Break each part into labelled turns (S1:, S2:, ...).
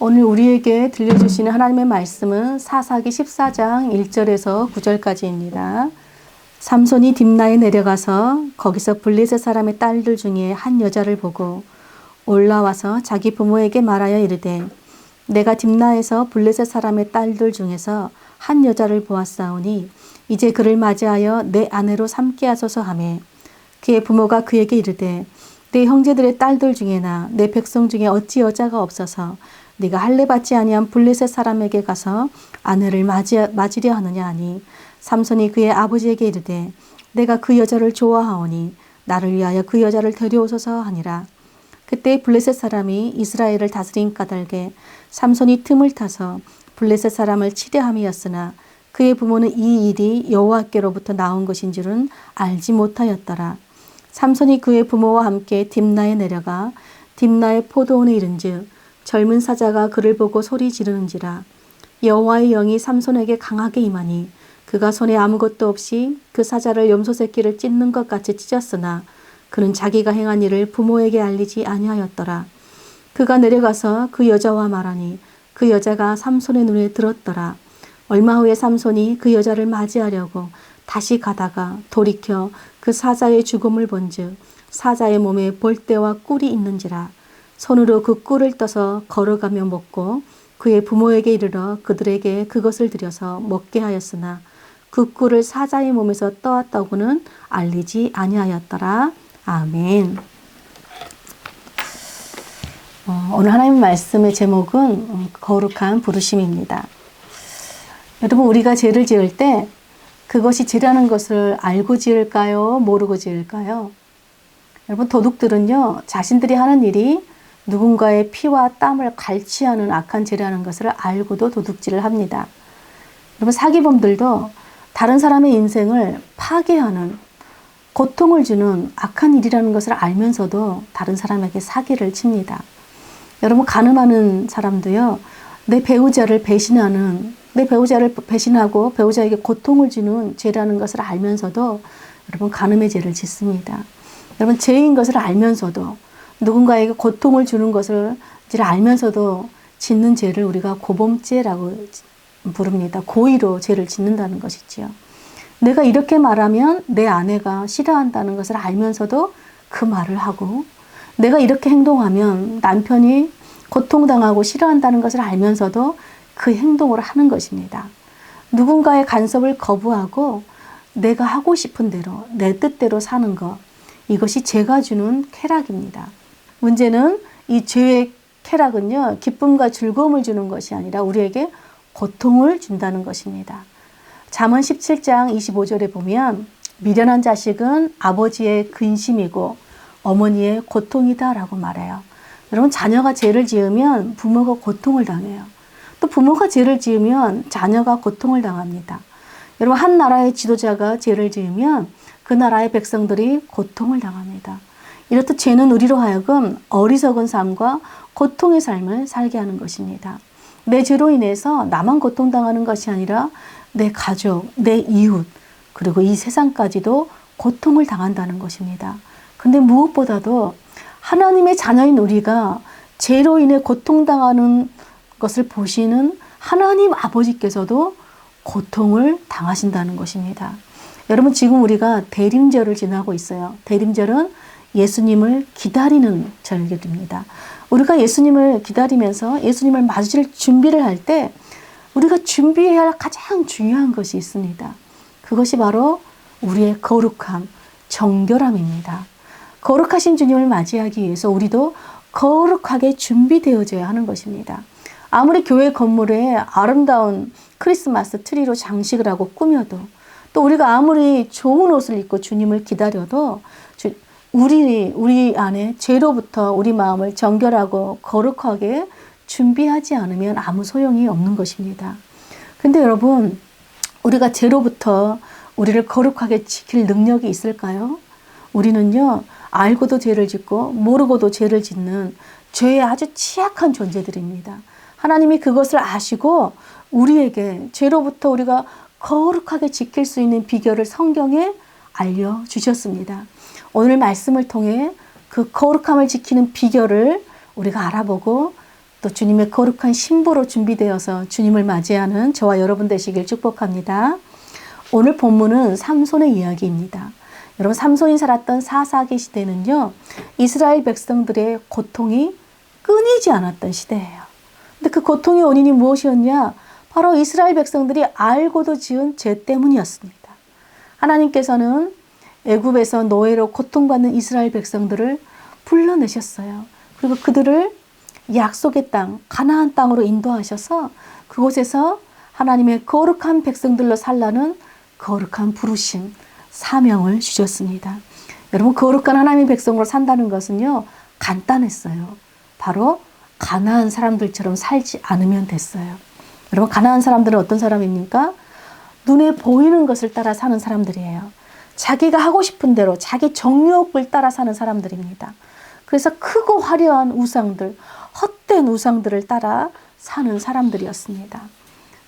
S1: 오늘 우리에게 들려주시는 하나님의 말씀은 사사기 14장 1절에서 9절까지입니다. 삼손이 딥나에 내려가서 거기서 블레셋 사람의 딸들 중에 한 여자를 보고 올라와서 자기 부모에게 말하여 이르되 내가 딥나에서 블레셋 사람의 딸들 중에서 한 여자를 보았사오니 이제 그를 맞이하여 내 아내로 삼게 하소서 하매 그의 부모가 그에게 이르되 내 형제들의 딸들 중에나 내 백성 중에 어찌 여자가 없어서 네가 할례 받지 아니한 블레셋 사람에게 가서 아내를 맞으려 하느냐 하니 삼손이 그의 아버지에게 이르되 내가 그 여자를 좋아하오니 나를 위하여 그 여자를 데려오소서 하니라. 그때 블레셋 사람이 이스라엘을 다스린 까닭에 삼손이 틈을 타서 블레셋 사람을 치려 함이었으나 그의 부모는 이 일이 여호와께로부터 나온 것인 줄은 알지 못하였더라. 삼손이 그의 부모와 함께 딥나에 내려가 딥나의 포도원에 이른즉 젊은 사자가 그를 보고 소리 지르는지라. 여호와의 영이 삼손에게 강하게 임하니 그가 손에 아무것도 없이 그 사자를 염소 새끼를 찢는 것 같이 찢었으나 그는 자기가 행한 일을 부모에게 알리지 아니하였더라. 그가 내려가서 그 여자와 말하니 그 여자가 삼손의 눈에 들었더라. 얼마 후에 삼손이 그 여자를 맞이하려고 다시 가다가 돌이켜 그 사자의 죽음을 본즉 사자의 몸에 볼대와 꿀이 있는지라. 손으로 그 꿀을 떠서 걸어가며 먹고 그의 부모에게 이르러 그들에게 그것을 드려서 먹게 하였으나 그 꿀을 사자의 몸에서 떠왔다고는 알리지 아니하였더라. 아멘. 오늘 하나님 말씀의 제목은 거룩한 부르심입니다. 여러분, 우리가 죄를 지을 때 그것이 죄라는 것을 알고 지을까요? 모르고 지을까요? 여러분, 도둑들은요, 자신들이 하는 일이 누군가의 피와 땀을 갈취하는 악한 죄라는 것을 알고도 도둑질을 합니다. 여러분, 사기범들도 다른 사람의 인생을 파괴하는, 고통을 주는 악한 일이라는 것을 알면서도 다른 사람에게 사기를 칩니다. 여러분, 간음하는 사람도요, 내 배우자를 배신하고 배우자에게 고통을 주는 죄라는 것을 알면서도 여러분, 간음의 죄를 짓습니다. 여러분, 죄인 것을 알면서도 누군가에게 고통을 주는 것을 알면서도 짓는 죄를 우리가 고범죄라고 부릅니다. 고의로 죄를 짓는다는 것이지요. 내가 이렇게 말하면 내 아내가 싫어한다는 것을 알면서도 그 말을 하고, 내가 이렇게 행동하면 남편이 고통당하고 싫어한다는 것을 알면서도 그 행동을 하는 것입니다. 누군가의 간섭을 거부하고 내가 하고 싶은 대로 내 뜻대로 사는 것, 이것이 죄가 주는 쾌락입니다. 문제는 이 죄의 쾌락은요, 기쁨과 즐거움을 주는 것이 아니라 우리에게 고통을 준다는 것입니다. 잠언 17장 25절에 보면 미련한 자식은 아버지의 근심이고 어머니의 고통이다 라고 말해요. 여러분, 자녀가 죄를 지으면 부모가 고통을 당해요. 또 부모가 죄를 지으면 자녀가 고통을 당합니다. 여러분, 한 나라의 지도자가 죄를 지으면 그 나라의 백성들이 고통을 당합니다. 이렇듯 죄는 우리로 하여금 어리석은 삶과 고통의 삶을 살게 하는 것입니다. 내 죄로 인해서 나만 고통당하는 것이 아니라 내 가족, 내 이웃, 그리고 이 세상까지도 고통을 당한다는 것입니다. 근데 무엇보다도 하나님의 자녀인 우리가 죄로 인해 고통당하는 것을 보시는 하나님 아버지께서도 고통을 당하신다는 것입니다. 여러분, 지금 우리가 대림절을 지나고 있어요. 대림절은 예수님을 기다리는 절기입니다. 우리가 예수님을 기다리면서 예수님을 맞을 준비를 할 때 우리가 준비해야 할 가장 중요한 것이 있습니다. 그것이 바로 우리의 거룩함, 정결함입니다. 거룩하신 주님을 맞이하기 위해서 우리도 거룩하게 준비되어져야 하는 것입니다. 아무리 교회 건물에 아름다운 크리스마스 트리로 장식을 하고 꾸며도, 또 우리가 아무리 좋은 옷을 입고 주님을 기다려도 우리 안에 죄로부터 우리 마음을 정결하고 거룩하게 준비하지 않으면 아무 소용이 없는 것입니다. 근데 여러분, 우리가 죄로부터 우리를 거룩하게 지킬 능력이 있을까요? 우리는요, 알고도 죄를 짓고 모르고도 죄를 짓는 죄에 아주 취약한 존재들입니다. 하나님이 그것을 아시고 우리에게 죄로부터 우리가 거룩하게 지킬 수 있는 비결을 성경에 알려주셨습니다. 오늘 말씀을 통해 그 거룩함을 지키는 비결을 우리가 알아보고 또 주님의 거룩한 신부로 준비되어서 주님을 맞이하는 저와 여러분 되시길 축복합니다. 오늘 본문은 삼손의 이야기입니다. 여러분, 삼손이 살았던 사사기 시대는요, 이스라엘 백성들의 고통이 끊이지 않았던 시대예요. 근데 그 고통의 원인이 무엇이었냐? 바로 이스라엘 백성들이 알고도 지은 죄 때문이었습니다. 하나님께서는 애굽에서 노예로 고통받는 이스라엘 백성들을 불러내셨어요. 그리고 그들을 약속의 땅, 가나안 땅으로 인도하셔서 그곳에서 하나님의 거룩한 백성들로 살라는 거룩한 부르심, 사명을 주셨습니다. 여러분, 거룩한 하나님의 백성으로 산다는 것은요, 간단했어요. 바로 가나안 사람들처럼 살지 않으면 됐어요. 여러분, 가나안 사람들은 어떤 사람입니까? 눈에 보이는 것을 따라 사는 사람들이에요. 자기가 하고 싶은 대로 자기 정욕을 따라 사는 사람들입니다. 그래서 크고 화려한 우상들, 헛된 우상들을 따라 사는 사람들이었습니다.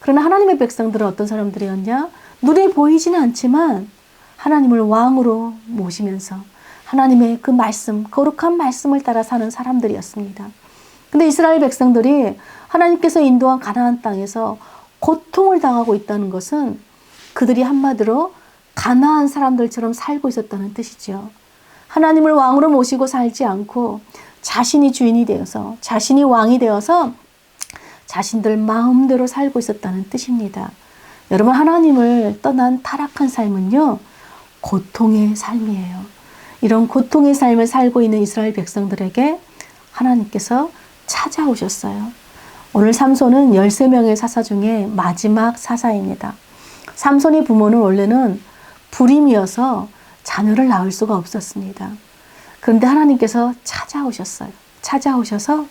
S1: 그러나 하나님의 백성들은 어떤 사람들이었냐? 눈에 보이지는 않지만 하나님을 왕으로 모시면서 하나님의 그 말씀, 거룩한 말씀을 따라 사는 사람들이었습니다. 근데 이스라엘 백성들이 하나님께서 인도한 가나안 땅에서 고통을 당하고 있다는 것은 그들이 한마디로 가나안 사람들처럼 살고 있었다는 뜻이죠. 하나님을 왕으로 모시고 살지 않고 자신이 주인이 되어서, 자신이 왕이 되어서 자신들 마음대로 살고 있었다는 뜻입니다. 여러분, 하나님을 떠난 타락한 삶은요, 고통의 삶이에요. 이런 고통의 삶을 살고 있는 이스라엘 백성들에게 하나님께서 찾아오셨어요. 오늘 삼손은 13명의 사사 중에 마지막 사사입니다. 삼손의 부모는 원래는 불임이어서 자녀를 낳을 수가 없었습니다. 그런데 하나님께서 찾아오셨어요. 찾아오셔서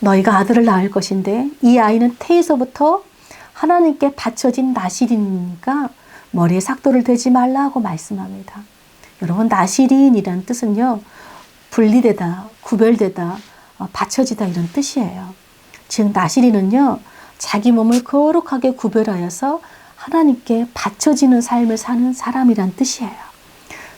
S1: 너희가 아들을 낳을 것인데 이 아이는 태에서부터 하나님께 바쳐진 나실인이니까 머리에 삭도를 대지 말라고 말씀합니다. 여러분, 나실인이라는 뜻은요, 분리되다, 구별되다, 바쳐지다 이런 뜻이에요. 즉 나실인은요, 자기 몸을 거룩하게 구별하여서 하나님께 바쳐지는 삶을 사는 사람이란 뜻이에요.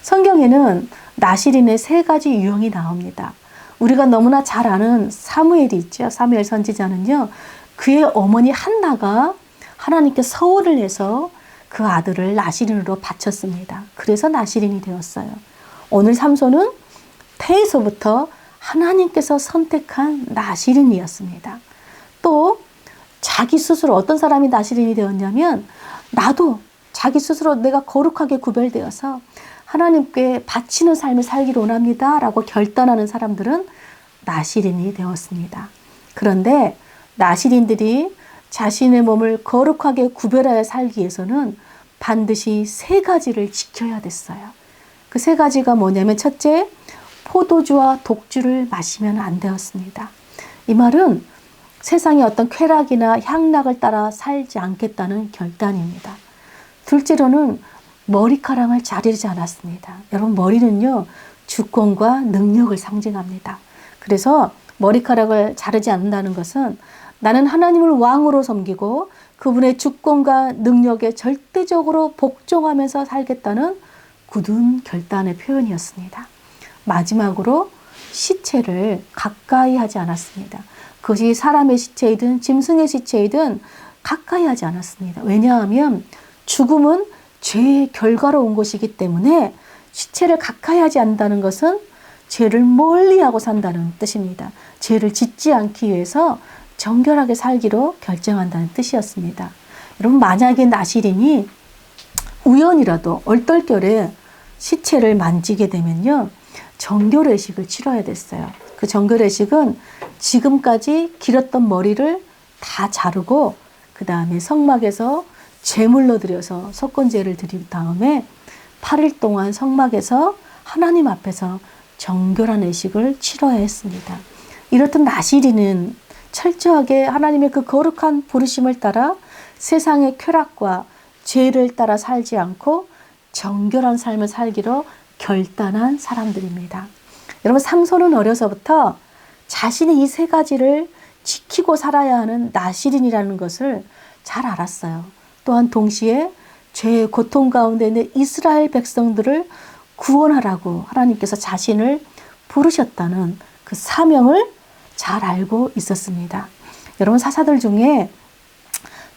S1: 성경에는 나실인의 3가지 유형이 나옵니다. 우리가 너무나 잘 아는 사무엘이 있죠. 사무엘 선지자는요, 그의 어머니 한나가 하나님께 서원을 해서 그 아들을 나실인으로 바쳤습니다. 그래서 나실인이 되었어요. 오늘 삼손은 태에서부터 하나님께서 선택한 나실인이었습니다. 또 자기 스스로 어떤 사람이 나실인이 되었냐면, 나도 자기 스스로 내가 거룩하게 구별되어서 하나님께 바치는 삶을 살기를 원합니다 라고 결단하는 사람들은 나실인이 되었습니다. 그런데 나실인들이 자신의 몸을 거룩하게 구별하여 살기 위해서는 반드시 3가지를 지켜야 됐어요. 그 3가지가 뭐냐면, 첫째, 포도주와 독주를 마시면 안 되었습니다. 이 말은 세상의 어떤 쾌락이나 향락을 따라 살지 않겠다는 결단입니다. 둘째로는 머리카락을 자르지 않았습니다. 여러분, 머리는요, 주권과 능력을 상징합니다. 그래서 머리카락을 자르지 않는다는 것은 나는 하나님을 왕으로 섬기고 그분의 주권과 능력에 절대적으로 복종하면서 살겠다는 굳은 결단의 표현이었습니다. 마지막으로 시체를 가까이 하지 않았습니다. 그것이 사람의 시체이든 짐승의 시체이든 가까이 하지 않았습니다. 왜냐하면 죽음은 죄의 결과로 온 것이기 때문에 시체를 가까이 하지 않는다는 것은 죄를 멀리하고 산다는 뜻입니다. 죄를 짓지 않기 위해서 정결하게 살기로 결정한다는 뜻이었습니다. 여러분, 만약에 나실인이 우연이라도 얼떨결에 시체를 만지게 되면요, 정결회식을 치러야 됐어요. 그 정결회식은 지금까지 길었던 머리를 다 자르고 그 다음에 성막에서 제물로 드려서 속건제를 드린 다음에 8일 동안 성막에서 하나님 앞에서 정결한 회식을 치러야 했습니다. 이렇듯 나실인은 철저하게 하나님의 그 거룩한 부르심을 따라 세상의 쾌락과 죄를 따라 살지 않고 정결한 삶을 살기로 결단한 사람들입니다. 여러분, 삼손은 어려서부터 자신이 이 3가지를 지키고 살아야 하는 나실인이라는 것을 잘 알았어요. 또한 동시에 죄의 고통 가운데 있는 이스라엘 백성들을 구원하라고 하나님께서 자신을 부르셨다는 그 사명을 잘 알고 있었습니다. 여러분, 사사들 중에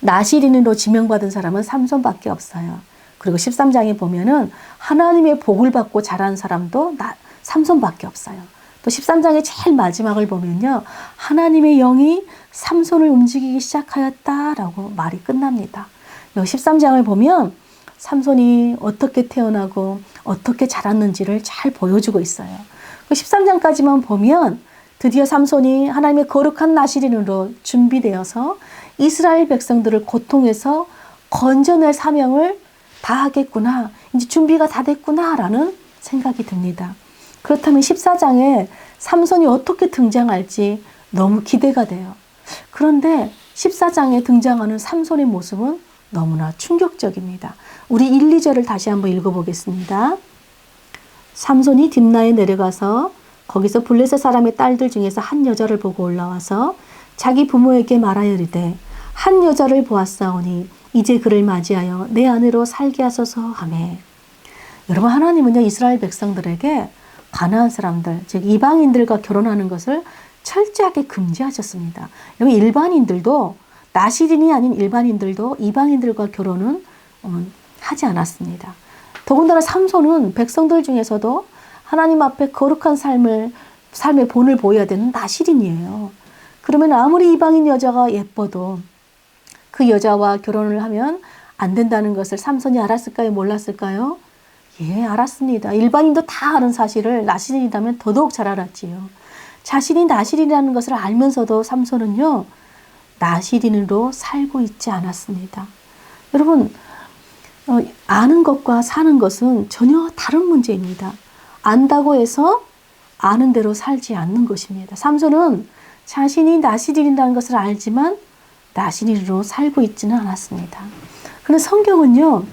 S1: 나시린으로 지명받은 사람은 삼손밖에 없어요. 그리고 13장에 보면은 하나님의 복을 받고 자란 사람도 삼손밖에 없어요. 또 13장의 제일 마지막을 보면요, 하나님의 영이 삼손을 움직이기 시작하였다라고 말이 끝납니다. 여기 13장을 보면 삼손이 어떻게 태어나고 어떻게 자랐는지를 잘 보여주고 있어요. 13장까지만 보면 드디어 삼손이 하나님의 거룩한 나시린으로 준비되어서 이스라엘 백성들을 고통에서 건져낼 사명을 다 하겠구나, 이제 준비가 다 됐구나라는 생각이 듭니다. 그렇다면 14장에 삼손이 어떻게 등장할지 너무 기대가 돼요. 그런데 14장에 등장하는 삼손의 모습은 너무나 충격적입니다. 우리 1, 2절을 다시 한번 읽어보겠습니다. 삼손이 딥나에 내려가서 거기서 블레셋 사람의 딸들 중에서 한 여자를 보고 올라와서 자기 부모에게 말하여 이르되 한 여자를 보았사오니 이제 그를 맞이하여 내 아내로 살게 하소서 하매. 여러분, 하나님은요, 이스라엘 백성들에게 가나안 사람들, 즉 이방인들과 결혼하는 것을 철저하게 금지하셨습니다. 여러분, 일반인들도, 나시린이 아닌 일반인들도 이방인들과 결혼은 하지 않았습니다. 더군다나 삼손은 백성들 중에서도 하나님 앞에 거룩한 삶의 본을 보여야 되는 나시린이에요. 그러면 아무리 이방인 여자가 예뻐도 그 여자와 결혼을 하면 안 된다는 것을 삼손이 알았을까요? 몰랐을까요? 예, 알았습니다. 일반인도 다 아는 사실을 나시린이라면 더더욱 잘 알았지요. 자신이 나시린이라는 것을 알면서도 삼손은요, 나시린으로 살고 있지 않았습니다. 여러분, 아는 것과 사는 것은 전혀 다른 문제입니다. 안다고 해서 아는 대로 살지 않는 것입니다. 삼손은 자신이 나시린이라는 것을 알지만 나시린으로 살고 있지는 않았습니다. 그런데 성경은요,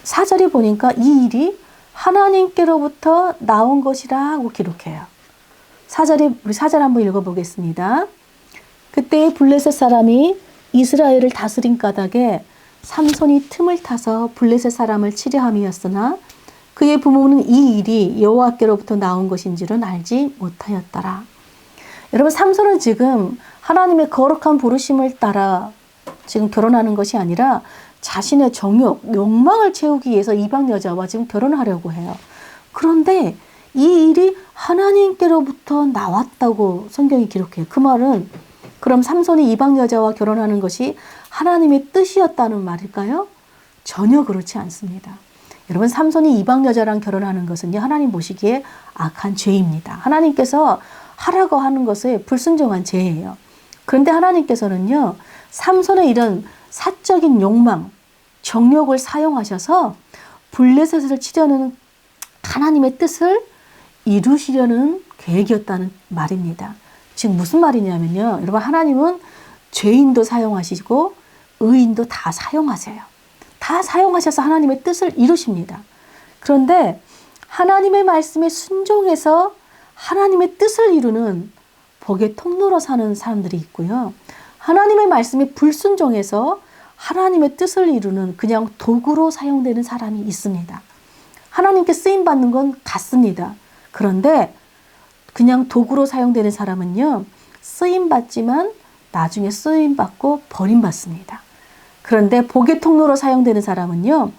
S1: 4절에 보니까 이 일이 하나님께로부터 나온 것이라고 기록해요. 우리 4절 한번 읽어보겠습니다. 그때 블레셋 사람이 이스라엘을 다스린 까닭에 삼손이 틈을 타서 블레셋 사람을 치려함이었으나 그의 부모는 이 일이 여호와께로부터 나온 것인 줄은 알지 못하였더라. 여러분, 삼손은 지금 하나님의 거룩한 부르심을 따라 지금 결혼하는 것이 아니라 자신의 정욕, 욕망을 채우기 위해서 이방 여자와 지금 결혼하려고 해요. 그런데 이 일이 하나님께로부터 나왔다고 성경이 기록해요. 그 말은 그럼 삼손이 이방 여자와 결혼하는 것이 하나님의 뜻이었다는 말일까요? 전혀 그렇지 않습니다. 여러분, 삼손이 이방 여자랑 결혼하는 것은요, 하나님 보시기에 악한 죄입니다. 하나님께서 하라고 하는 것에 불순종한 죄예요. 그런데 하나님께서는요, 삼손의 이런 사적인 욕망, 정욕을 사용하셔서 블레셋을 치려는 하나님의 뜻을 이루시려는 계획이었다는 말입니다. 지금 무슨 말이냐면요, 여러분, 하나님은 죄인도 사용하시고 의인도 다 사용하세요. 다 사용하셔서 하나님의 뜻을 이루십니다. 그런데 하나님의 말씀에 순종해서 하나님의 뜻을 이루는 복의 통로로 사는 사람들이 있고요, 하나님의 말씀에 불순종해서 하나님의 뜻을 이루는 그냥 도구로 사용되는 사람이 있습니다. 하나님께 쓰임받는 건 같습니다. 그런데 그냥 도구로 사용되는 사람은요, 쓰임받지만 나중에 쓰임받고 버림받습니다. 그런데 복의 통로로 사용되는 사람은요,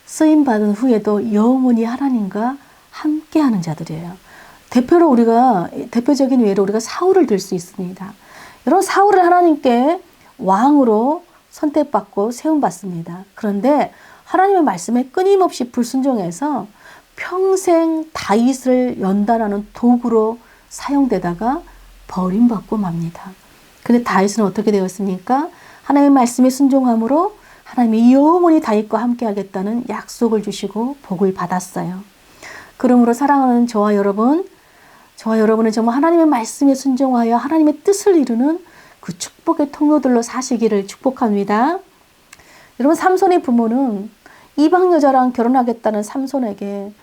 S1: 쓰임받은 후에도 영원히 하나님과 함께하는 자들이에요. 대표적인 예로 우리가 사울을 들 수 있습니다. 여러분, 사울을 하나님께 왕으로 선택받고 세움받습니다. 그런데 하나님의 말씀에 끊임없이 불순종해서 평생 다윗을 연단하는 도구로 사용되다가 버림받고 맙니다. 근데 다윗은 어떻게 되었습니까? 하나님의 말씀에 순종함으로 하나님이 영원히 다윗과 함께 하겠다는 약속을 주시고 복을 받았어요. 그러므로 사랑하는 저와 여러분은 정말 하나님의 말씀에 순종하여 하나님의 뜻을 이루는 그 축복의 통로들로 사시기를 축복합니다. 여러분, 삼손의 부모는 이방 여자랑 결혼하겠다는 삼손에게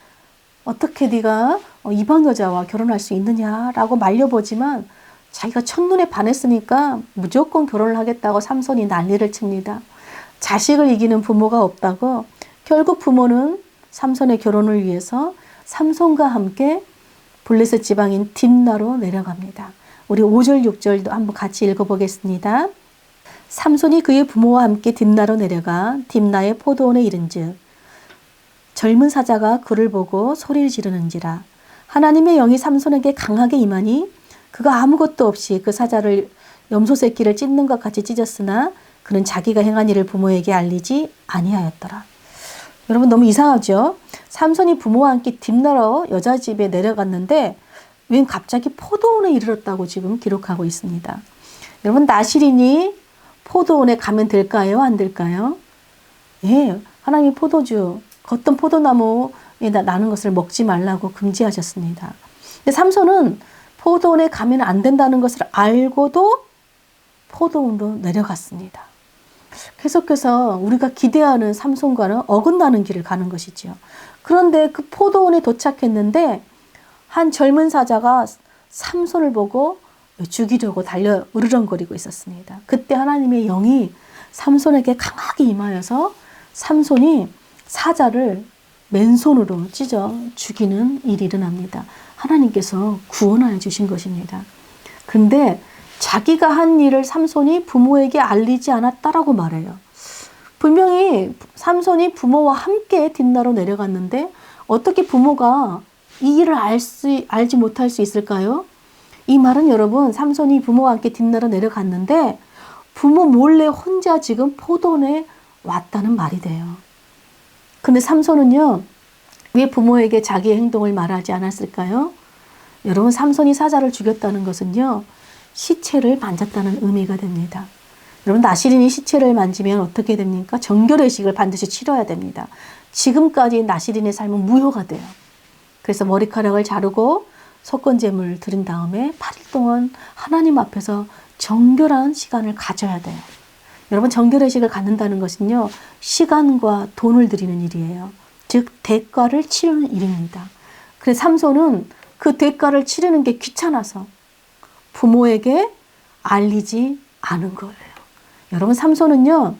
S1: 어떻게 네가 이방 여자와 결혼할 수 있느냐라고 말려보지만 자기가 첫눈에 반했으니까 무조건 결혼을 하겠다고 삼손이 난리를 칩니다. 자식을 이기는 부모가 없다고 결국 부모는 삼손의 결혼을 위해서 삼손과 함께 블레셋 지방인 딥나로 내려갑니다. 우리 5절 6절도 한번 같이 읽어보겠습니다. 삼손이 그의 부모와 함께 딥나로 내려가 딥나의 포도원에 이른즉 젊은 사자가 그를 보고 소리를 지르는지라. 하나님의 영이 삼손에게 강하게 임하니 그가 아무것도 없이 그 사자를 염소 새끼를 찢는 것 같이 찢었으나 그는 자기가 행한 일을 부모에게 알리지 아니하였더라. 여러분 너무 이상하죠? 삼손이 부모와 함께 딥나로 여자 집에 내려갔는데 웬 갑자기 포도원에 이르렀다고 지금 기록하고 있습니다. 여러분 나실인이 포도원에 가면 될까요? 안 될까요? 예, 하나님이 포도주, 겉던 포도나무에 나는 것을 먹지 말라고 금지하셨습니다. 근데 삼손은 포도원에 가면 안 된다는 것을 알고도 포도원으로 내려갔습니다. 계속해서 우리가 기대하는 삼손과는 어긋나는 길을 가는 것이죠. 그런데 그 포도원에 도착했는데 한 젊은 사자가 삼손을 보고 죽이려고 달려 으르렁거리고 있었습니다. 그때 하나님의 영이 삼손에게 강하게 임하여서 삼손이 사자를 맨손으로 찢어 죽이는 일이 일어납니다. 하나님께서 구원하여 주신 것입니다. 근데 자기가 한 일을 삼손이 부모에게 알리지 않았다라고 말해요. 분명히 삼손이 부모와 함께 딥나로 내려갔는데 어떻게 부모가 이 일을 알지 못할 수 있을까요? 이 말은 여러분 삼손이 부모와 함께 딥나로 내려갔는데 부모 몰래 혼자 지금 포도원에 왔다는 말이 돼요. 근데 삼손은요, 왜 부모에게 자기의 행동을 말하지 않았을까요? 여러분 삼손이 사자를 죽였다는 것은요, 시체를 만졌다는 의미가 됩니다. 여러분 나실인이 시체를 만지면 어떻게 됩니까? 정결의식을 반드시 치러야 됩니다. 지금까지 나실인의 삶은 무효가 돼요. 그래서 머리카락을 자르고 속건제물을 드린 다음에 8일 동안 하나님 앞에서 정결한 시간을 가져야 돼요. 여러분 정결의식을 갖는다는 것은요, 시간과 돈을 들이는 일이에요. 즉 대가를 치르는 일입니다. 그래서 삼손은 그 대가를 치르는 게 귀찮아서 부모에게 알리지 않은 거예요. 여러분 삼손은요,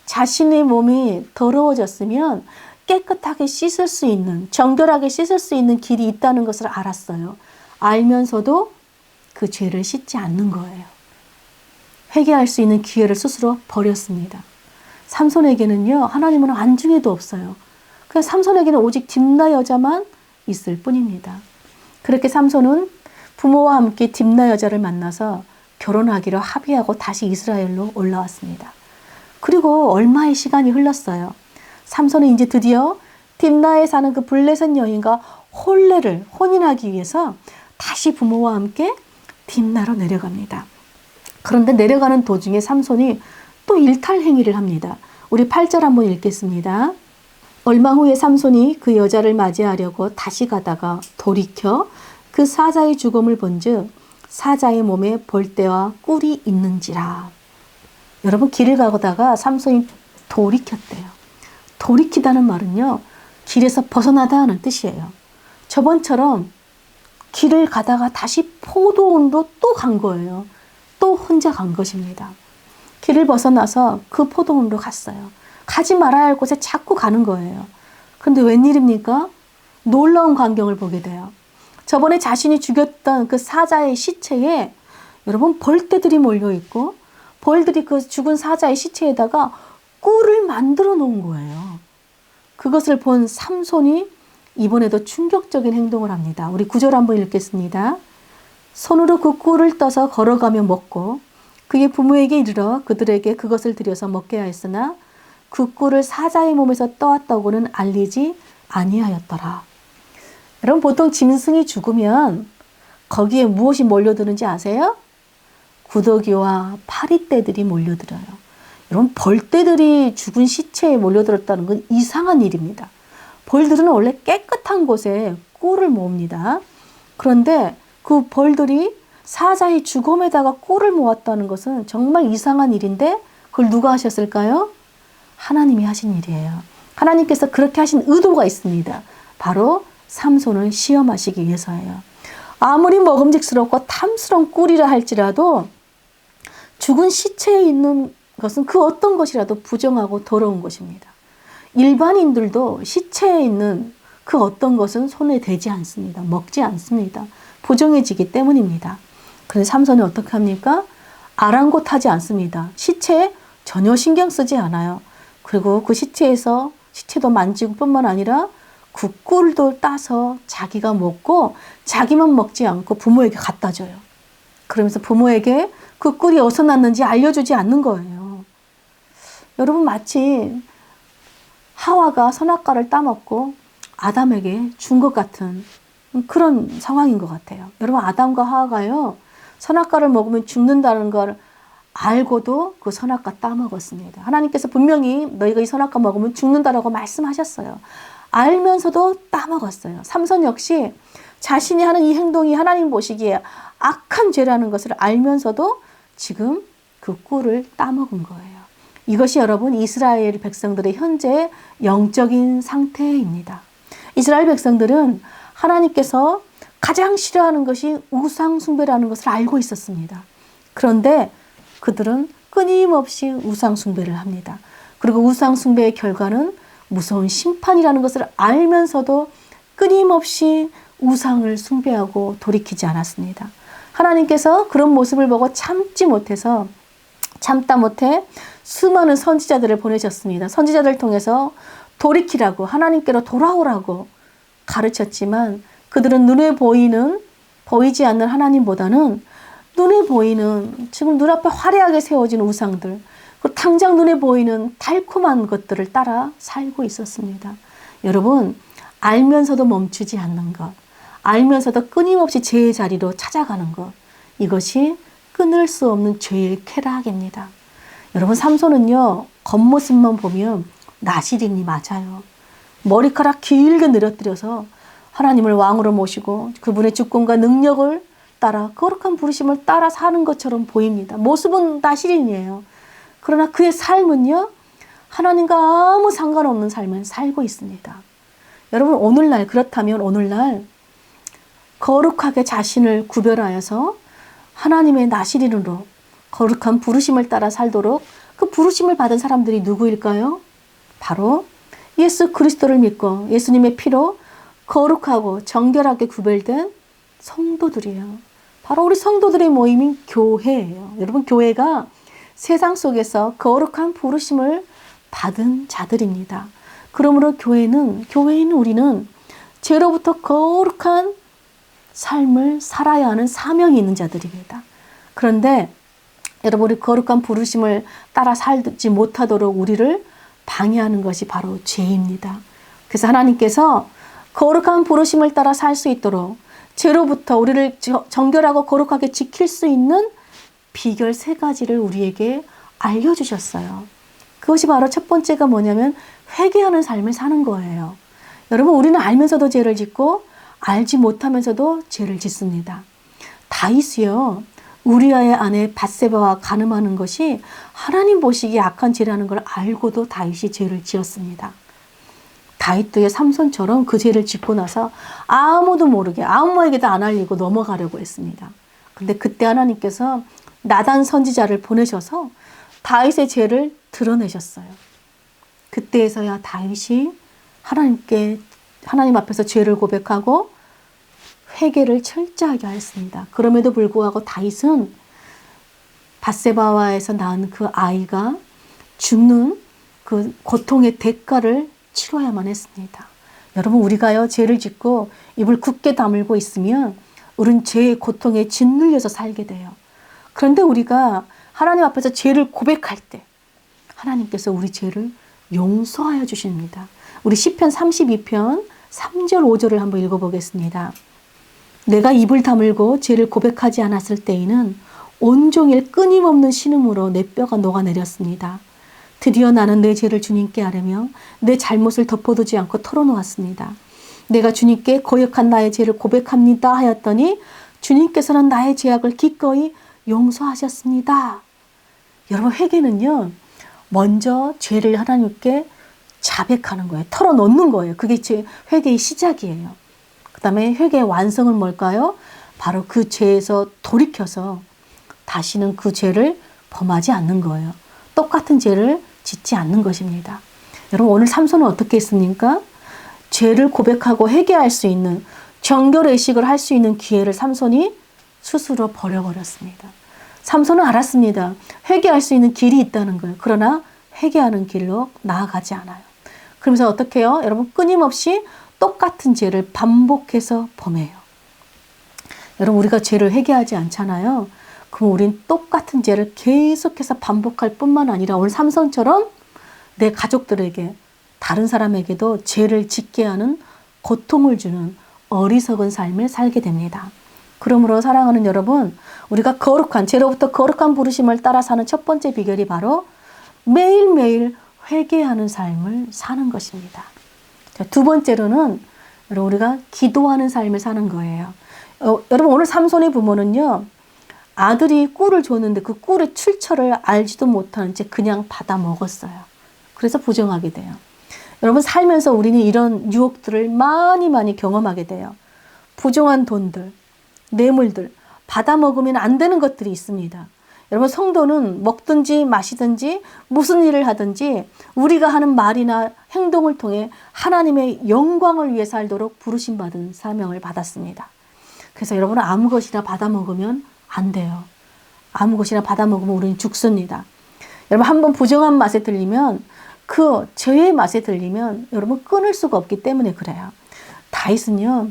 S1: 자신의 몸이 더러워졌으면 깨끗하게 씻을 수 있는, 정결하게 씻을 수 있는 길이 있다는 것을 알았어요. 알면서도 그 죄를 씻지 않는 거예요. 회개할 수 있는 기회를 스스로 버렸습니다. 삼손에게는요, 하나님은 안중에도 없어요. 그냥 삼손에게는 오직 딥나 여자만 있을 뿐입니다. 그렇게 삼손은 부모와 함께 딥나 여자를 만나서 결혼하기로 합의하고 다시 이스라엘로 올라왔습니다. 그리고 얼마의 시간이 흘렀어요. 삼손은 이제 드디어 딥나에 사는 그 블레셋 여인과 혼례를 혼인하기 위해서 다시 부모와 함께 딥나로 내려갑니다. 그런데 내려가는 도중에 삼손이 또 일탈 행위를 합니다. 우리 8절 한번 읽겠습니다. 얼마 후에 삼손이 그 여자를 맞이하려고 다시 가다가 돌이켜 그 사자의 죽음을 본즉 사자의 몸에 벌떼와 꿀이 있는지라. 여러분 길을 가다가 삼손이 돌이켰대요. 돌이키다는 말은요, 길에서 벗어나다 하는 뜻이에요. 저번처럼 길을 가다가 다시 포도원으로 또 간 거예요. 또 혼자 간 것입니다. 길을 벗어나서 그 포도원으로 갔어요. 가지 말아야 할 곳에 자꾸 가는 거예요. 그런데 웬일입니까? 놀라운 광경을 보게 돼요. 저번에 자신이 죽였던 그 사자의 시체에 여러분 벌떼들이 몰려있고 벌들이 그 죽은 사자의 시체에다가 꿀을 만들어 놓은 거예요. 그것을 본 삼손이 이번에도 충격적인 행동을 합니다. 우리 9절 한번 읽겠습니다. 손으로 그 꿀을 떠서 걸어가며 먹고 그의 부모에게 이르러 그들에게 그것을 들여서 먹게 하였으나 그 꿀을 사자의 몸에서 떠왔다고는 알리지 아니하였더라. 여러분 보통 짐승이 죽으면 거기에 무엇이 몰려드는지 아세요? 구더기와 파리떼들이 몰려들어요. 여러분 벌떼들이 죽은 시체에 몰려들었다는 건 이상한 일입니다. 벌들은 원래 깨끗한 곳에 꿀을 모읍니다. 그런데 그 벌들이 사자의 죽음에다가 꿀을 모았다는 것은 정말 이상한 일인데 그걸 누가 하셨을까요? 하나님이 하신 일이에요. 하나님께서 그렇게 하신 의도가 있습니다. 바로 삼손을 시험하시기 위해서예요. 아무리 먹음직스럽고 탐스러운 꿀이라 할지라도 죽은 시체에 있는 것은 그 어떤 것이라도 부정하고 더러운 것입니다. 일반인들도 시체에 있는 그 어떤 것은 손에 대지 않습니다. 먹지 않습니다. 부정해지기 때문입니다. 그런데 삼손이 어떻게 합니까? 아랑곳하지 않습니다. 시체에 전혀 신경 쓰지 않아요. 그리고 그 시체도 만지고 뿐만 아니라 그 꿀도 따서 자기가 먹고 자기만 먹지 않고 부모에게 갖다 줘요. 그러면서 부모에게 그 꿀이 어디서 났는지 알려주지 않는 거예요. 여러분, 마치 하와가 선악과를 따먹고 아담에게 준 것 같은 그런 상황인 것 같아요. 여러분, 아담과 하와가요, 선악과를 먹으면 죽는다는 걸 알고도 그 선악과 따먹었습니다. 하나님께서 분명히 너희가 이 선악과 먹으면 죽는다라고 말씀하셨어요. 알면서도 따먹었어요. 삼손 역시 자신이 하는 이 행동이 하나님 보시기에 악한 죄라는 것을 알면서도 지금 그 꿀을 따먹은 거예요. 이것이 여러분 이스라엘 백성들의 현재 영적인 상태입니다. 이스라엘 백성들은 하나님께서 가장 싫어하는 것이 우상 숭배라는 것을 알고 있었습니다. 그런데 그들은 끊임없이 우상 숭배를 합니다. 그리고 우상 숭배의 결과는 무서운 심판이라는 것을 알면서도 끊임없이 우상을 숭배하고 돌이키지 않았습니다. 하나님께서 그런 모습을 보고 참다 못해 수많은 선지자들을 보내셨습니다. 선지자들을 통해서 돌이키라고, 하나님께로 돌아오라고 가르쳤지만 그들은 보이지 않는 하나님보다는 눈에 보이는, 지금 눈앞에 화려하게 세워진 우상들, 그 당장 눈에 보이는 달콤한 것들을 따라 살고 있었습니다. 여러분, 알면서도 멈추지 않는 것, 알면서도 끊임없이 죄의 자리로 찾아가는 것, 이것이 끊을 수 없는 죄의 쾌락입니다. 여러분, 삼손은요, 겉모습만 보면 나실인이 맞아요. 머리카락 길게 늘어뜨려서 하나님을 왕으로 모시고 그분의 주권과 능력을 따라 거룩한 부르심을 따라 사는 것처럼 보입니다. 모습은 나실인이에요. 그러나 그의 삶은요, 하나님과 아무 상관없는 삶을 살고 있습니다. 여러분, 그렇다면 오늘날 거룩하게 자신을 구별하여서 하나님의 나실인으로 거룩한 부르심을 따라 살도록 그 부르심을 받은 사람들이 누구일까요? 바로 예수 그리스도를 믿고 예수님의 피로 거룩하고 정결하게 구별된 성도들이에요. 바로 우리 성도들의 모임인 교회예요. 여러분, 교회가 세상 속에서 거룩한 부르심을 받은 자들입니다. 그러므로 교회인 우리는 죄로부터 거룩한 삶을 살아야 하는 사명이 있는 자들입니다. 그런데 여러분, 우리 거룩한 부르심을 따라 살지 못하도록 우리를 방해하는 것이 바로 죄입니다. 그래서 하나님께서 거룩한 부르심을 따라 살 수 있도록 죄로부터 우리를 정결하고 거룩하게 지킬 수 있는 비결 3가지를 우리에게 알려주셨어요. 그것이 바로 첫 번째가 뭐냐면 회개하는 삶을 사는 거예요. 여러분, 우리는 알면서도 죄를 짓고 알지 못하면서도 죄를 짓습니다. 다윗이요, 우리아의 아내 밧세바와 간음하는 것이 하나님 보시기에 악한 죄라는 걸 알고도 다윗이 죄를 지었습니다. 다윗도 삼손처럼 그 죄를 짓고 나서 아무도 모르게 아무에게도 안 알리고 넘어가려고 했습니다. 근데 그때 하나님께서 나단 선지자를 보내셔서 다윗의 죄를 드러내셨어요. 그때에서야 다윗이 하나님 앞에서 죄를 고백하고 회개를 철저하게 하였습니다. 그럼에도 불구하고 다윗은 밧세바와에서 낳은 그 아이가 죽는 그 고통의 대가를 치러야만 했습니다. 여러분, 우리가요, 죄를 짓고 입을 굳게 다물고 있으면 우리는 죄의 고통에 짓눌려서 살게 돼요. 그런데 우리가 하나님 앞에서 죄를 고백할 때 하나님께서 우리 죄를 용서하여 주십니다. 우리 시편 32편 3절 5절을 한번 읽어보겠습니다. 내가 입을 다물고 죄를 고백하지 않았을 때에는 온종일 끊임없는 신음으로 내 뼈가 녹아내렸습니다. 드디어 나는 내 죄를 주님께 아뢰며 내 잘못을 덮어두지 않고 털어놓았습니다. 내가 주님께 거역한 나의 죄를 고백합니다 하였더니 주님께서는 나의 죄악을 기꺼이 용서하셨습니다. 여러분, 회개는요, 먼저 죄를 하나님께 자백하는 거예요. 털어놓는 거예요. 그게 회개의 시작이에요. 그 다음에 회개의 완성은 뭘까요? 바로 그 죄에서 돌이켜서 다시는 그 죄를 범하지 않는 거예요. 똑같은 죄를 짓지 않는 것입니다. 여러분, 오늘 삼손은 어떻게 했습니까? 죄를 고백하고 회개할 수 있는 정결의식을 할 수 있는 기회를 삼손이 스스로 버려버렸습니다. 삼손은 알았습니다. 회개할 수 있는 길이 있다는 거예요. 그러나 회개하는 길로 나아가지 않아요. 그러면서 어떻게 해요? 여러분 끊임없이 똑같은 죄를 반복해서 범해요. 여러분 우리가 죄를 회개하지 않잖아요. 그럼 우린 똑같은 죄를 계속해서 반복할 뿐만 아니라 오늘 삼손처럼 내 가족들에게 다른 사람에게도 죄를 짓게 하는 고통을 주는 어리석은 삶을 살게 됩니다. 그러므로 사랑하는 여러분, 우리가 거룩한 죄로부터 거룩한 부르심을 따라 사는 첫 번째 비결이 바로 매일매일 회개하는 삶을 사는 것입니다. 두 번째로는 우리가 기도하는 삶을 사는 거예요. 여러분 오늘 삼손의 부모는요, 아들이 꿀을 줬는데 그 꿀의 출처를 알지도 못하는 채 그냥 받아 먹었어요. 그래서 부정하게 돼요. 여러분 살면서 우리는 이런 유혹들을 많이 경험하게 돼요. 부정한 돈들, 뇌물들, 받아 먹으면 안 되는 것들이 있습니다. 여러분 성도는 먹든지 마시든지 무슨 일을 하든지 우리가 하는 말이나 행동을 통해 하나님의 영광을 위해 살도록 부르심받은 사명을 받았습니다. 그래서 여러분 아무 것이나 받아 먹으면 안 돼요. 아무 것이나 받아 먹으면 우리는 죽습니다. 여러분 한번 부정한 맛에 들리면 그 죄의 맛에 들리면 여러분 끊을 수가 없기 때문에 그래요. 다윗은요,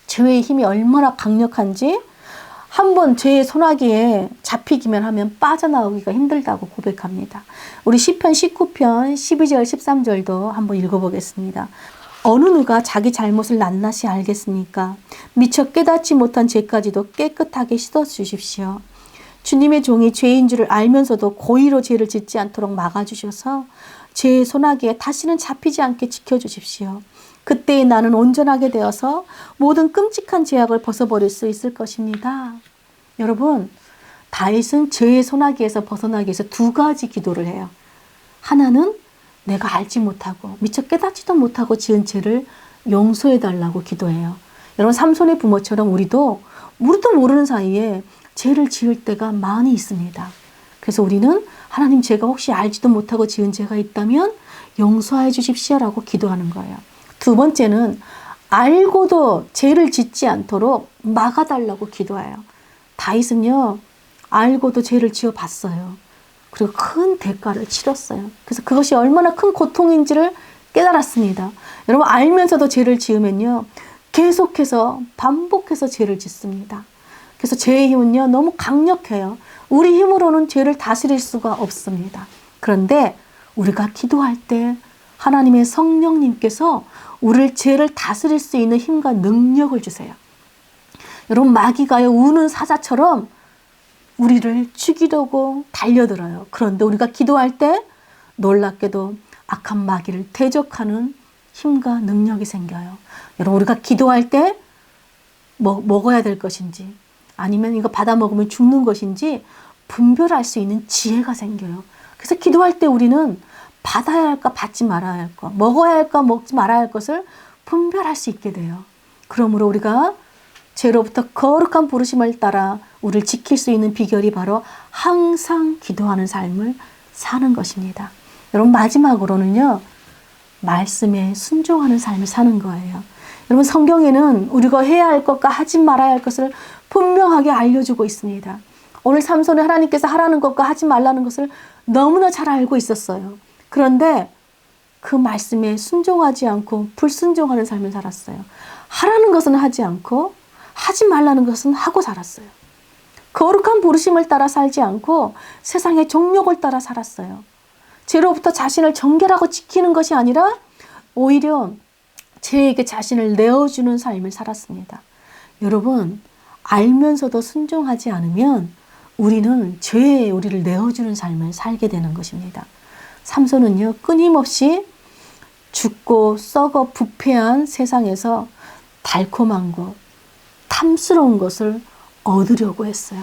S1: 죄의 힘이 얼마나 강력한지 한번 죄의 소나기에 잡히기만 하면 빠져나오기가 힘들다고 고백합니다. 우리 시편 19편 12절 13절도 한번 읽어보겠습니다. 어느 누가 자기 잘못을 낱낱이 알겠습니까? 미처 깨닫지 못한 죄까지도 깨끗하게 씻어주십시오. 주님의 종이 죄인 줄을 알면서도 고의로 죄를 짓지 않도록 막아주셔서 죄의 소나기에 다시는 잡히지 않게 지켜주십시오. 그때에 나는 온전하게 되어서 모든 끔찍한 죄악을 벗어버릴 수 있을 것입니다. 여러분, 다윗은 죄의 소나기에서 벗어나기 위해서 두 가지 기도를 해요. 하나는 내가 알지 못하고 미처 깨닫지도 못하고 지은 죄를 용서해달라고 기도해요. 여러분 삼손의 부모처럼 우리도 모르는 사이에 죄를 지을 때가 많이 있습니다. 그래서 우리는 하나님 제가 혹시 알지도 못하고 지은 죄가 있다면 용서해 주십시오라고 기도하는 거예요. 두 번째는 알고도 죄를 짓지 않도록 막아달라고 기도해요. 다윗은요, 알고도 죄를 지어봤어요. 그리고 큰 대가를 치렀어요. 그래서 그것이 얼마나 큰 고통인지를 깨달았습니다. 여러분 알면서도 죄를 지으면요, 계속해서 반복해서 죄를 짓습니다. 그래서 죄의 힘은요, 너무 강력해요. 우리 힘으로는 죄를 다스릴 수가 없습니다. 그런데 우리가 기도할 때 하나님의 성령님께서 우리를 죄를 다스릴 수 있는 힘과 능력을 주세요. 여러분 마귀가요, 우는 사자처럼 우리를 죽이려고 달려들어요. 그런데 우리가 기도할 때 놀랍게도 악한 마귀를 대적하는 힘과 능력이 생겨요. 여러분 우리가 기도할 때 먹어야 될 것인지 아니면 이거 받아 먹으면 죽는 것인지 분별할 수 있는 지혜가 생겨요. 그래서 기도할 때 우리는 받아야 할까 받지 말아야 할까, 먹어야 할까 먹지 말아야 할 것을 분별할 수 있게 돼요. 그러므로 우리가 죄로부터 거룩한 부르심을 따라 우리를 지킬 수 있는 비결이 바로 항상 기도하는 삶을 사는 것입니다. 여러분 마지막으로는요, 말씀에 순종하는 삶을 사는 거예요. 여러분 성경에는 우리가 해야 할 것과 하지 말아야 할 것을 분명하게 알려주고 있습니다. 오늘 삼손은 하나님께서 하라는 것과 하지 말라는 것을 너무나 잘 알고 있었어요. 그런데 그 말씀에 순종하지 않고 불순종하는 삶을 살았어요. 하라는 것은 하지 않고 하지 말라는 것은 하고 살았어요. 거룩한 부르심을 따라 살지 않고 세상의 정욕을 따라 살았어요. 죄로부터 자신을 정결하고 지키는 것이 아니라 오히려 죄에게 자신을 내어주는 삶을 살았습니다. 여러분, 알면서도 순종하지 않으면 우리는 죄에 우리를 내어주는 삶을 살게 되는 것입니다. 삼손은요, 끊임없이 죽고 썩어 부패한 세상에서 달콤한 것, 탐스러운 것을 얻으려고 했어요.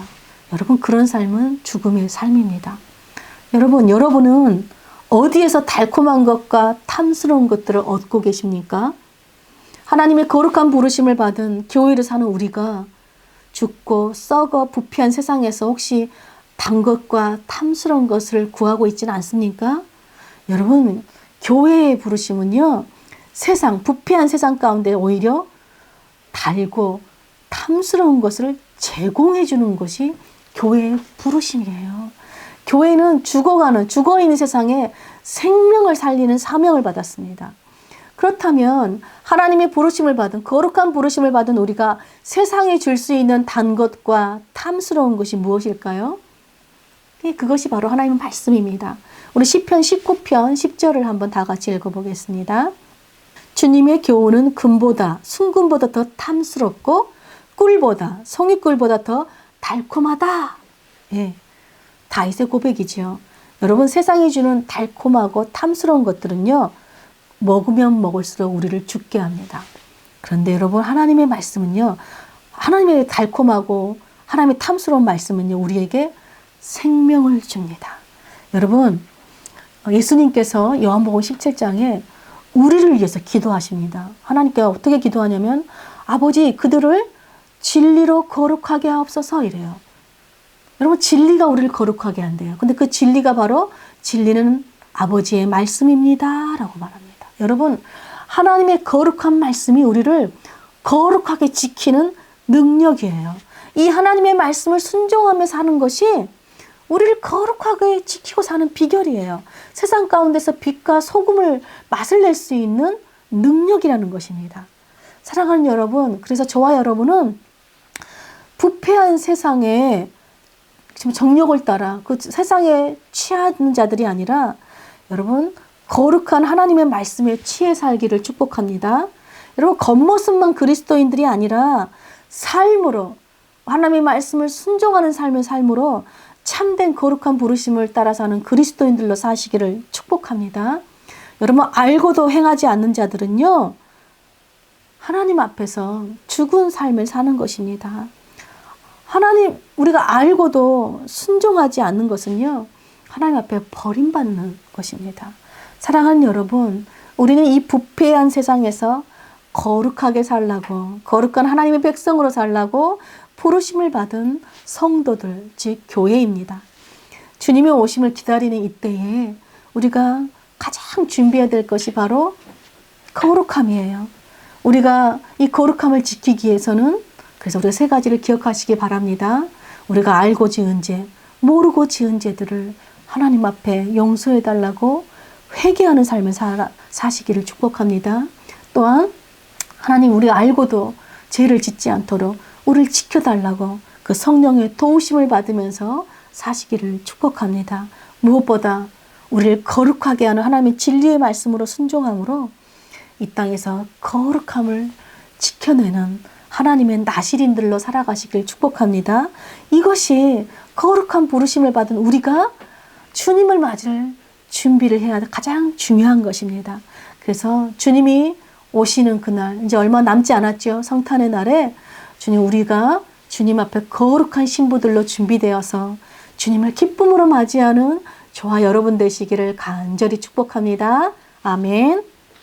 S1: 여러분, 그런 삶은 죽음의 삶입니다. 여러분은 어디에서 달콤한 것과 탐스러운 것들을 얻고 계십니까? 하나님의 거룩한 부르심을 받은 교회를 사는 우리가 죽고 썩어 부패한 세상에서 혹시 단 것과 탐스러운 것을 구하고 있지는 않습니까? 여러분, 교회의 부르심은요, 부패한 세상 가운데 오히려 달고 탐스러운 것을 제공해 주는 것이 교회의 부르심이에요. 교회는 죽어 있는 세상에 생명을 살리는 사명을 받았습니다. 그렇다면 하나님의 부르심을 받은, 거룩한 부르심을 받은 우리가 세상에 줄 수 있는 단 것과 탐스러운 것이 무엇일까요? 그것이 바로 하나님의 말씀입니다. 우리 시편 19편 10절을 한번 다 같이 읽어보겠습니다. 주님의 교훈은 금보다 순금보다 더 탐스럽고 꿀보다 송이꿀보다 더 달콤하다. 예, 다윗의 고백이죠. 여러분, 세상이 주는 달콤하고 탐스러운 것들은요, 먹으면 먹을수록 우리를 죽게 합니다. 그런데 여러분, 하나님의 말씀은요, 하나님의 달콤하고 하나님의 탐스러운 말씀은요, 우리에게 생명을 줍니다. 여러분, 예수님께서 요한복음 17장에 우리를 위해서 기도하십니다. 하나님께 어떻게 기도하냐면, 아버지, 그들을 진리로 거룩하게 하옵소서 이래요. 여러분, 진리가 우리를 거룩하게 한대요. 근데 그 진리가 바로, 진리는 아버지의 말씀입니다 라고 말합니다. 여러분, 하나님의 거룩한 말씀이 우리를 거룩하게 지키는 능력이에요. 이 하나님의 말씀을 순종하며 사는 것이 우리를 거룩하게 지키고 사는 비결이에요. 세상 가운데서 빛과 소금을 맛을 낼 수 있는 능력이라는 것입니다. 사랑하는 여러분, 그래서 저와 여러분은 부패한 세상에 지금 정욕을 따라 그 세상에 취하는 자들이 아니라, 여러분, 거룩한 하나님의 말씀에 취해 살기를 축복합니다. 여러분, 겉모습만 그리스도인들이 아니라 삶으로, 하나님의 말씀을 순종하는 삶의 삶으로 참된 거룩한 부르심을 따라 사는 그리스도인들로 사시기를 축복합니다. 여러분, 알고도 행하지 않는 자들은요, 하나님 앞에서 죽은 삶을 사는 것입니다. 하나님, 우리가 알고도 순종하지 않는 것은요, 하나님 앞에 버림받는 것입니다. 사랑하는 여러분, 우리는 이 부패한 세상에서 거룩하게 살라고, 거룩한 하나님의 백성으로 살라고 부르심을 받은 성도들, 즉 교회입니다. 주님의 오심을 기다리는 이때에 우리가 가장 준비해야 될 것이 바로 거룩함이에요. 우리가 이 거룩함을 지키기 위해서는, 그래서 우리가 세 가지를 기억하시기 바랍니다. 우리가 알고 지은 죄, 모르고 지은 죄들을 하나님 앞에 용서해 달라고 회개하는 삶을 사시기를 축복합니다. 또한 하나님, 우리가 알고도 죄를 짓지 않도록 우리를 지켜달라고 그 성령의 도우심을 받으면서 사시기를 축복합니다. 무엇보다 우리를 거룩하게 하는 하나님의 진리의 말씀으로 순종함으로 이 땅에서 거룩함을 지켜내는 하나님의 나실인들로 살아가시길 축복합니다. 이것이 거룩한 부르심을 받은 우리가 주님을 맞을 준비를 해야 할 가장 중요한 것입니다. 그래서 주님이 오시는 그날, 이제 얼마 남지 않았죠. 성탄의 날에 우리가 주님 앞에 거룩한 신부들로 준비되어서 주님을 기쁨으로 맞이하는 저와 여러분 되시기를 간절히 축복합니다. 아멘.